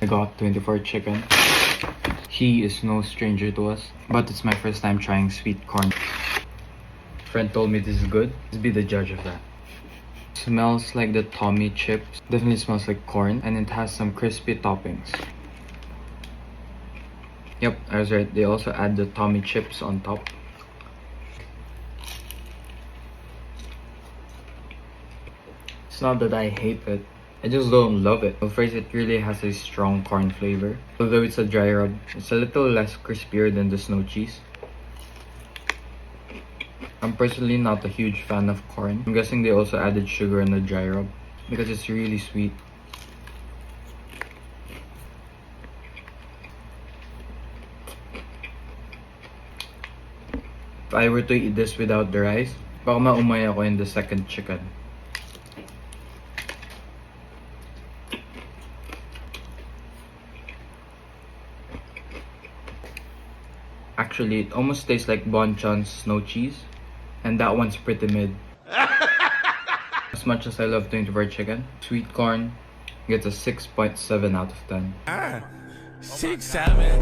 I got 24 chicken. He is no stranger to us, but it's my first time trying sweet corn. Friend told me this is good. Let's be the judge of that. Smells like the Tommy chips. Definitely smells like corn, and it has some crispy toppings. Yep, I was right. They also add the Tommy chips on top. It's not that I hate it, I just don't love it. First, it really has a strong corn flavor. Although it's a dry rub, it's a little less crispier than the snow cheese. I'm personally not a huge fan of corn. I'm guessing they also added sugar in the dry rub because it's really sweet. If I were to eat this without the rice, baka maumay ako in the second chicken. Actually, it almost tastes like Bonchon's snow cheese, and that one's pretty mid. As much as I love 24 chicken, sweet corn gets a 6.7 out of 10. 6, 7.